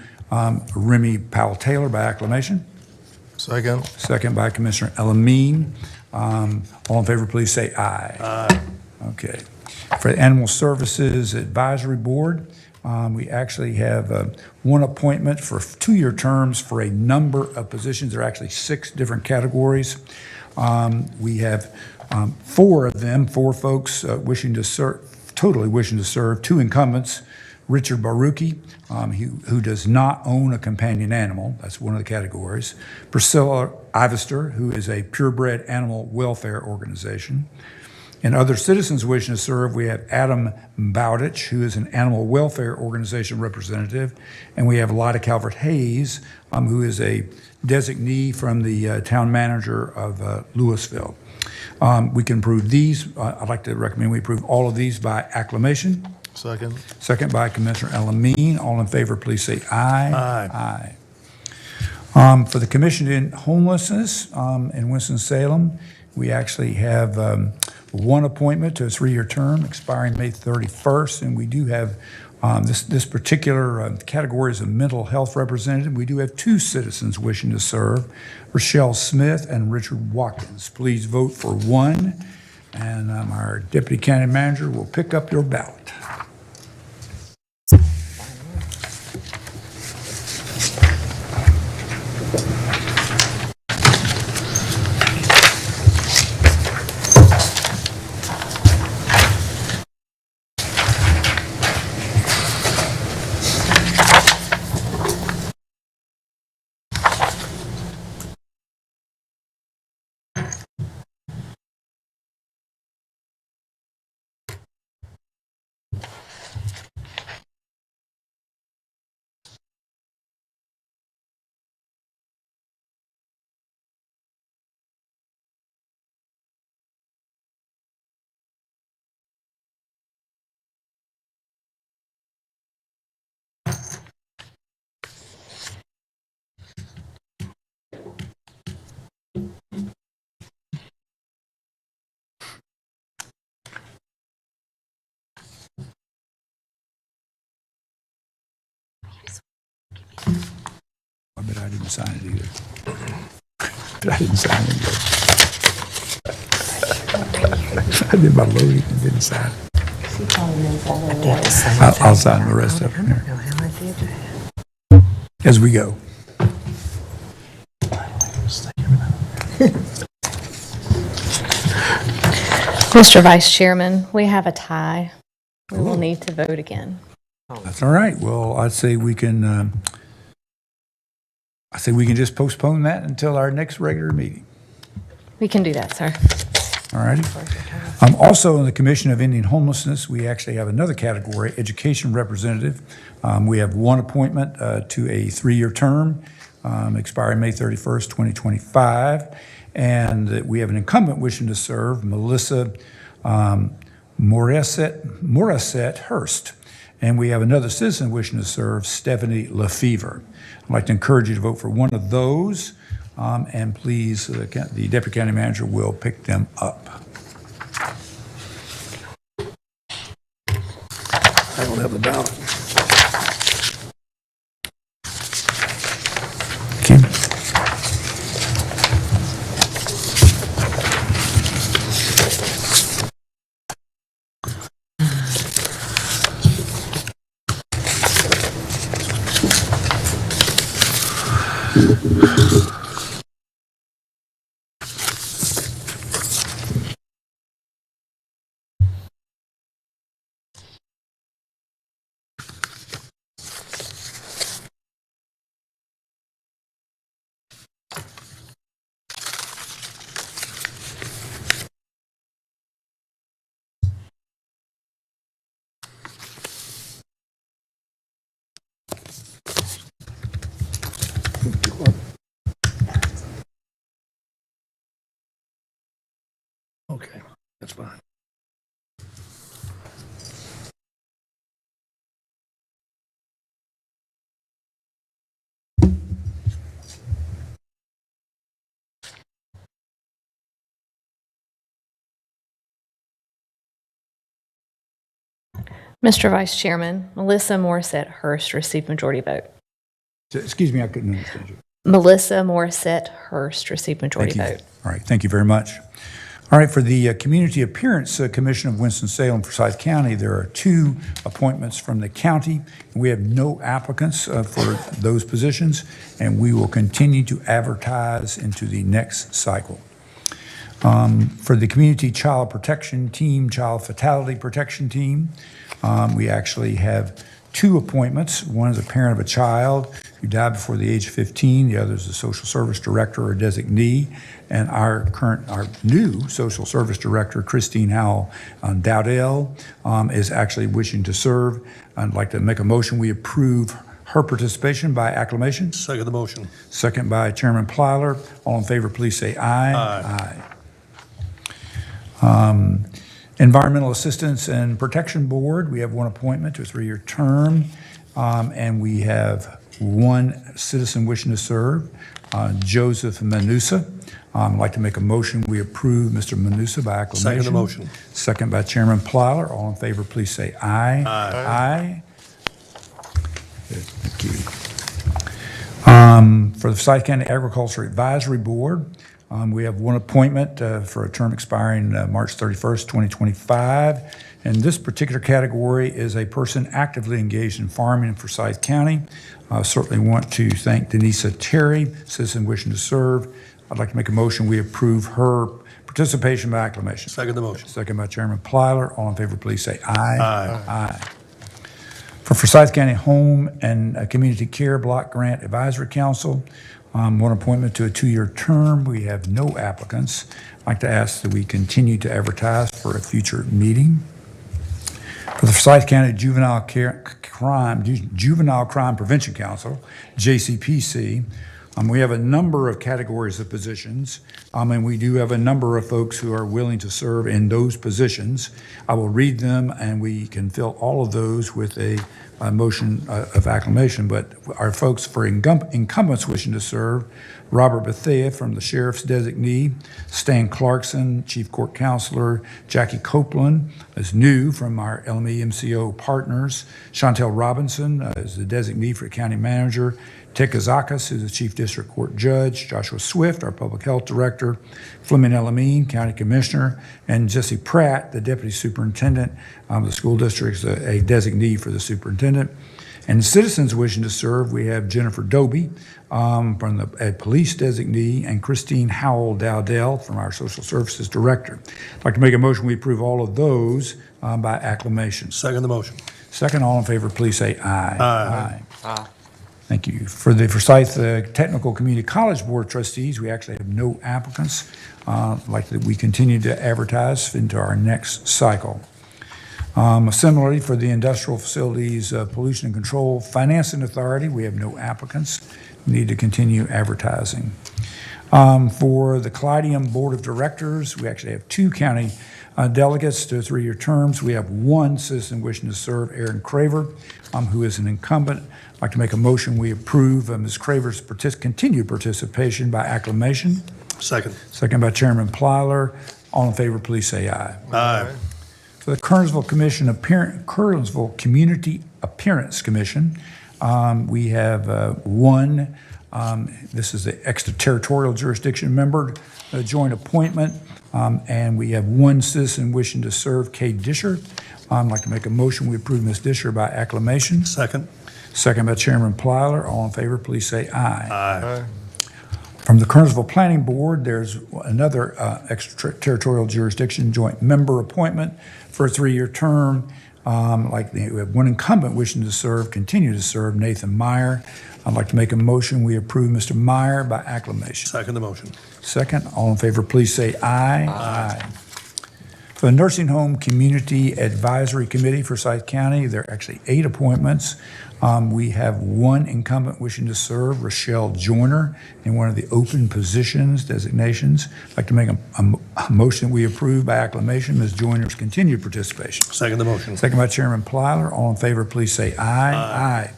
Remy Powell Taylor by acclamation. Second. Second by Commissioner Elamine. All in favor, please say aye. Aye. Okay. For the Animal Services Advisory Board, We actually have one appointment for 2-year terms for a number of positions. There are actually 6 different categories. We have 4 of them, 4 folks wishing to serve, totally wishing to serve, 2 incumbents, Richard Baruki, who does not own a companion animal. That's one of the categories. Priscilla Ivester, who is a purebred animal welfare organization. And other citizens wishing to serve, we have Adam Bowditch, who is an animal welfare organization representative. And we have Lotta Calvert Hayes, who is a designee from the town manager of Louisville. We can approve these. I'd like to recommend we approve all of these by acclamation. Second. Second by Commissioner Elamine. All in favor, please say aye. Aye. Aye. For the Commission in Homelessness in Winston-Salem, we actually have one appointment to a 3-year term expiring May 31st, and we do have this particular category is a mental health representative. We do have 2 citizens wishing to serve, Rochelle Smith and Richard Watkins. Please vote for 1, and our Deputy County Manager will pick up your ballot. I bet I didn't sign it either. But I didn't sign it either. I did my loading and didn't sign it. I'll sign the rest of it here as we go. Mr. Vice Chairman, we have a tie. We will need to vote again. That's all right. Well, I'd say we can just postpone that until our next regular meeting. We can do that, sir. All righty. Also, in the Commission of Ending Homelessness, we actually have another category, education representative. We have one appointment to a 3-year term, expiring May 31st, 2025. And we have an incumbent wishing to serve, Melissa Morissette Hurst. And we have another citizen wishing to serve, Stephanie Lefevre. I'd like to encourage you to vote for one of those. And please, the Deputy County Manager will pick them up. I don't have the ballot. Okay. Okay, that's fine. Mr. Vice Chairman, Melissa Morissette Hurst received majority vote. Excuse me, I couldn't understand you. Melissa Morissette Hurst received majority vote. All right, thank you very much. All right, for the Community Appearance Commission of Winston-Salem, Forsyth County, there are 2 appointments from the county. We have no applicants for those positions, and we will continue to advertise into the next cycle. For the Community Child Protection Team, Child Fatality Protection Team, we actually have 2 appointments. One is a parent of a child who died before the age of 15. The other is a social service director or designee. And our new social service director, Christine Howell Dowdell, is actually wishing to serve. I'd like to make a motion. We approve her participation by acclamation. Second the motion. Second by Chairman Plyler. All in favor, please say aye. Aye. Environmental Assistance and Protection Board, we have 1 appointment to a 3-year term, and we have 1 citizen wishing to serve, Joseph Manusa. I'd like to make a motion. We approve Mr. Manusa by acclamation. Second the motion. Second by Chairman Plyler. All in favor, please say aye. Aye. Good, thank you. For the Scythe County Agriculture Advisory Board, we have 1 appointment for a term expiring March 31st, 2025. And this particular category is a person actively engaged in farming in Forsyth County. I certainly want to thank Denisa Terry, citizen wishing to serve. I'd like to make a motion. We approve her participation by acclamation. Second the motion. Second by Chairman Plyler. All in favor, please say aye. Aye. Aye. For Forsyth County Home and Community Care Block Grant Advisory Council, 1 appointment to a 2-year term. We have no applicants. I'd like to ask that we continue to advertise for a future meeting. For the Forsyth County Juvenile Crime Prevention Council, JCPC, we have a number of categories of positions, and we do have a number of folks who are willing to serve in those positions. I will read them, and we can fill all of those with a motion of acclamation. But our folks for incumbents wishing to serve, Robert Bethea from the Sheriff's Designee, Stan Clarkson, Chief Court Counselor, Jackie Copeland is new from our LME MCO partners, Chantel Robinson is the Designee for County Manager, Ted Kazakis, who's the Chief District Court Judge, Joshua Swift, our Public Health Director, Fleming Elamine, County Commissioner, and Jesse Pratt, the Deputy Superintendent of the school district, a designee for the superintendent. And citizens wishing to serve, we have Jennifer Doby from the police designee and Christine Howell Dowdell from our Social Services Director. I'd like to make a motion. We approve all of those by acclamation. Second the motion. Second, all in favor, please say aye. Aye. Aye. Thank you. For the Forsyth Technical Community College Board of Trustees, we actually have no applicants. I'd like that we continue to advertise into our next cycle. Similarly, for the Industrial Facilities Pollution and Control Financing Authority, we have no applicants. We need to continue advertising. For the Callidium Board of Directors, we actually have 2 county delegates to 3-year terms. We have 1 citizen wishing to serve, Aaron Craver, who is an incumbent. I'd like to make a motion. We approve Ms. Craver's continued participation by acclamation. Second. Second by Chairman Plyler. All in favor, please say aye. Aye. For the Kernersville Community Appearance Commission, we have 1. This is the extraterritorial jurisdiction member, a joint appointment, and we have 1 citizen wishing to serve, Kay Disher. I'd like to make a motion. We approve Ms. Disher by acclamation. Second. Second by Chairman Plyler. All in favor, please say aye. Aye. From the Kernersville Planning Board, there's another extraterritorial jurisdiction joint member appointment for a 3-year term. We have 1 incumbent wishing to serve, continue to serve, Nathan Meyer. I'd like to make a motion. We approve Mr. Meyer by acclamation. Second the motion. Second, all in favor, please say aye. Aye. For the Nursing Home Community Advisory Committee for Scythe County, there are actually 8 appointments. We have 1 incumbent wishing to serve, Rochelle Joyner, in one of the open positions, designations. I'd like to make a motion we approve by acclamation Ms. Joyner's continued participation. Second the motion. Second by Chairman Plyler. All in favor, please say aye. Aye.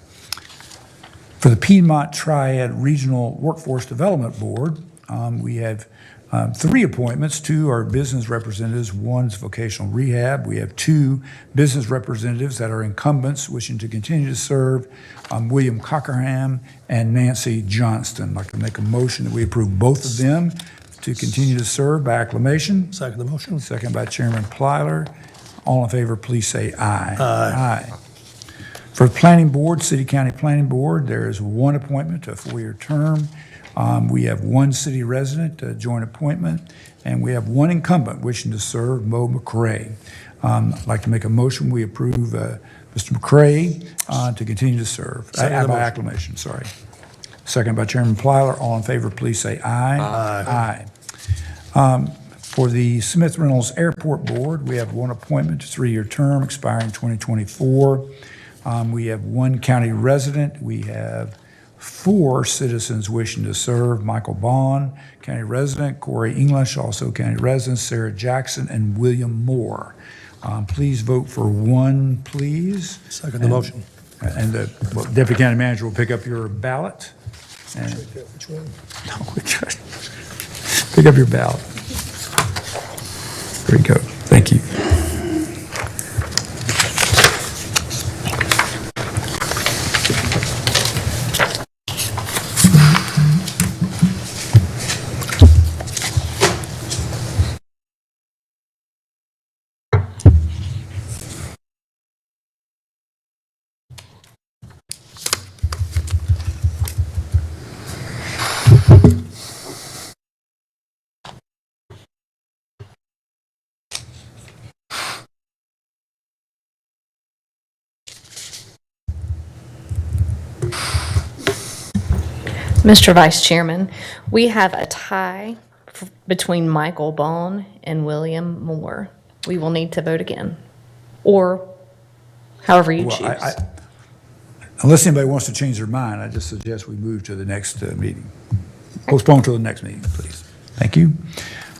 For the Piedmont Triad Regional Workforce Development Board, we have 3 appointments. 2 are business representatives, 1 is vocational rehab. We have 2 business representatives that are incumbents wishing to continue to serve, William Cockerham and Nancy Johnston. I'd like to make a motion that we approve both of them to continue to serve by acclamation. Second the motion. Second by Chairman Plyler. All in favor, please say aye. Aye. For the Planning Board, City County Planning Board, there is one appointment to a 4-year term. We have one city resident, a joint appointment, and we have one incumbent wishing to serve, Mo McCray. I'd like to make a motion, we approve Mr. McCray to continue to serve. Second the By motion. acclamation, sorry. Second by Chairman Plyler. All in favor, please say aye. Aye. For the Smith Reynolds Airport Board, we have one appointment, 3-year term expiring 2024. We have one county resident. We have 4 citizens wishing to serve: Michael Bond, county resident; Corey English, also county resident; Sarah Jackson; and William Moore. Please vote for one, please. Second the motion. And the Deputy County Manager will pick up your ballot. And- Which one? No, which one? Pick up your ballot. There you go. Thank you. Mr. Vice Chairman, we have a tie between Michael Bond and William Moore. We will need to vote again, or however you Well, choose. Unless anybody wants to change their mind, I just suggest we move to the next meeting. Postpone to the next meeting, please. Thank you.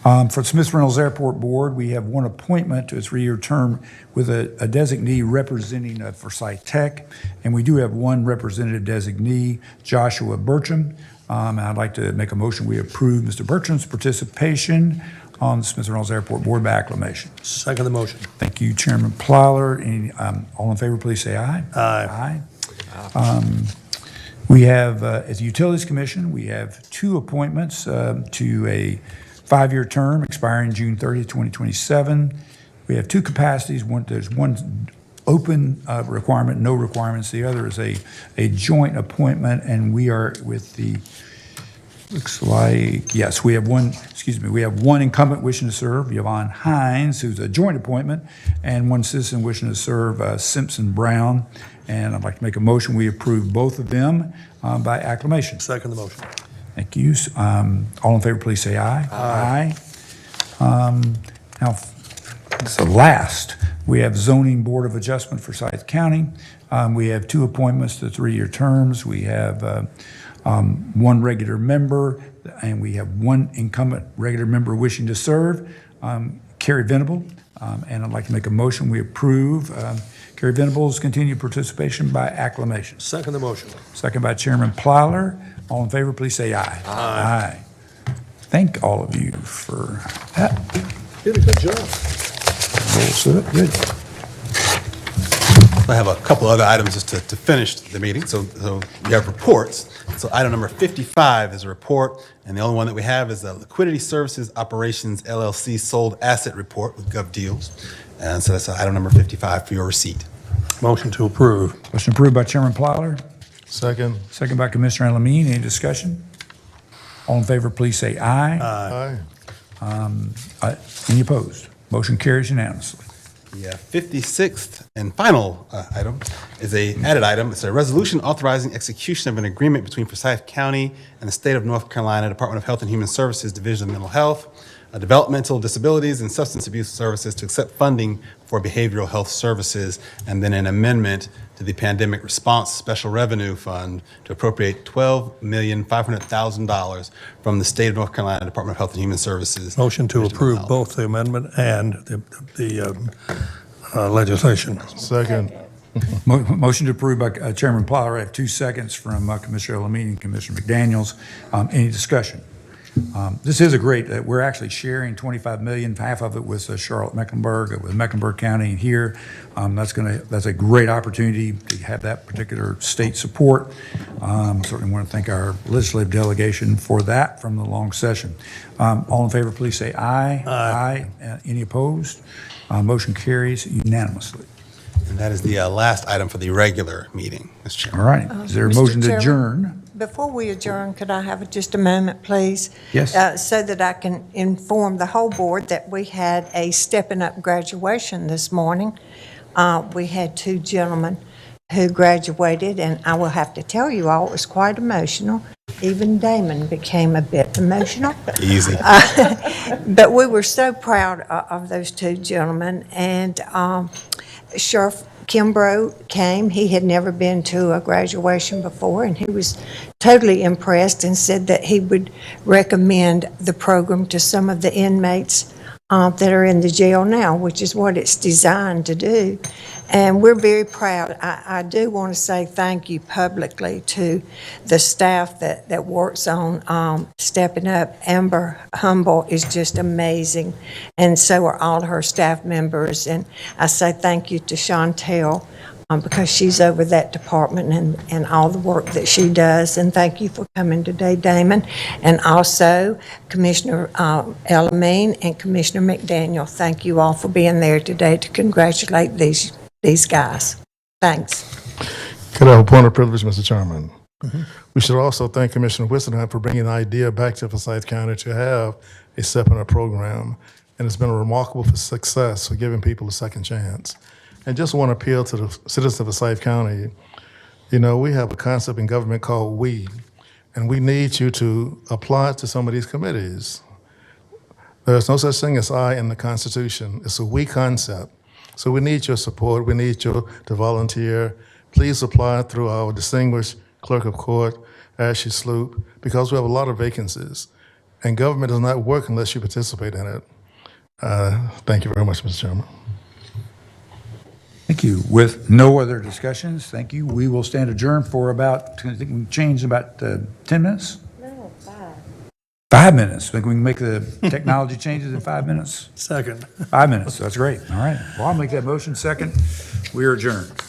For the Smith Reynolds Airport Board, we have one appointment to a 3-year term with a designee representing Forsyth Tech, and we do have one representative designee, Joshua Bertram. I'd like to make a motion, we approve Mr. Bertram's participation on the Smith Reynolds Airport Board by acclamation. Second the motion. Thank you, Chairman Plyler. All in favor, please say aye. Aye. We have, at the Utilities Commission, we have 2 appointments to a 5-year term expiring June 30th, 2027. We have 2 capacities. There's one open requirement, no requirements. The other is a joint appointment, and we are with the, looks like, yes, we have one incumbent wishing to serve, Yvonne Hines, who's a joint appointment, and one citizen wishing to serve, Simpson Brown. And I'd like to make a motion, we approve both of them by acclamation. Second the motion. Thank you. All in favor, please say aye. Aye. Now, so last, we have Zoning Board of Adjustment for Scythe County. We have 2 appointments to 3-year terms. We have one regular member, and we have one incumbent regular member wishing to serve, Carrie Venable. And I'd like to make a motion, we approve Carrie Venable's continued participation by acclamation. Second the motion. Second by Chairman Plyler. All in favor, please say aye. Aye. Thank all of you for that. Did a good job. Roll sit up, good. I have a couple other items just to finish the meeting. So we have reports. So item number 55 is a report, and the only one that we have is the Liquidity Services Operations LLC sold asset report with GovDeals. And so that's item number 55 for your receipt. Motion to approve. Motion approved by Chairman Plyler. Second. Second by Commissioner Alamine. Any discussion? All in favor, please say aye. Aye. Any opposed? Motion carries unanimously. The 56th and final item is a added item. It's a resolution authorizing execution of an agreement between Forsyth County and the State of North Carolina Department of Health and Human Services Division of Mental Health, Developmental Disabilities and Substance Abuse Services to accept funding for behavioral health services, and then an amendment to the Pandemic Response Special Revenue Fund to appropriate $12,500,000 from the State of North Carolina Department of Health and Human Services. Motion to Division of approve Health. both the amendment and the legislation. Second. Motion to approve by Chairman Plyler. I have 2 seconds from Commissioner Alamine and Commissioner McDaniels. Any discussion? This is a great, we're actually sharing 25 million, half of it with Charlotte-Mecklenburg, with Mecklenburg County here. That's a great opportunity to have that particular state support. Certainly want to thank our legislative delegation for that from the long session. All in favor, please say aye. Aye. Any opposed? Motion carries unanimously. And that is the last item for the regular meeting, Mr. Chairman. All right. Is there a Mr. motion to Chairman? adjourn? Before we adjourn, could I have just a moment, please? Yes. So that I can inform the whole board that we had a stepping up graduation this morning. We had 2 gentlemen who graduated, and I will have to tell you all, it was quite emotional. Even Damon became a bit emotional. Easy. But we were so proud of those 2 gentlemen, and Sheriff Kimbrough came. He had never been to a graduation before, and he was totally impressed and said that he would recommend the program to some of the inmates that are in the jail now, which is what it's designed to do. And we're very proud. I do want to say thank you publicly to the staff that works on stepping up. Amber Humble is just amazing, and so are all her staff members. And I say thank you to Chantel because she's over that department and all the work that she does. And thank you for coming today, Damon. And also Commissioner Elamine and Commissioner McDaniel. Thank you all for being there today to congratulate these guys. Thanks. Could I have a point of privilege, Mr. Chairman? We should also thank Commissioner Winston for bringing the idea back to Forsyth County to have a stepping up program. And it's been a remarkable success for giving people a second chance. And just want to appeal to the citizens of Forsyth County. You know, we have a concept in government called we, and we need you to apply it to some of these committees. There's no such thing as I in the Constitution. It's a we concept. So we need your support. We need you to volunteer. Please apply through our distinguished clerk of court, Ashley Sloop, because we have a lot of vacancies. And government does not work unless you participate in it. Thank you very much, Mr. Chairman. Thank you. With no other discussions, thank you. We will stand adjourned for about, I think we change about 10 minutes? No, 5. 5 minutes. Think we can make the technology changes in 5 minutes? Second. 5 minutes. That's great. All right. Well, I'll make that motion second. We are adjourned.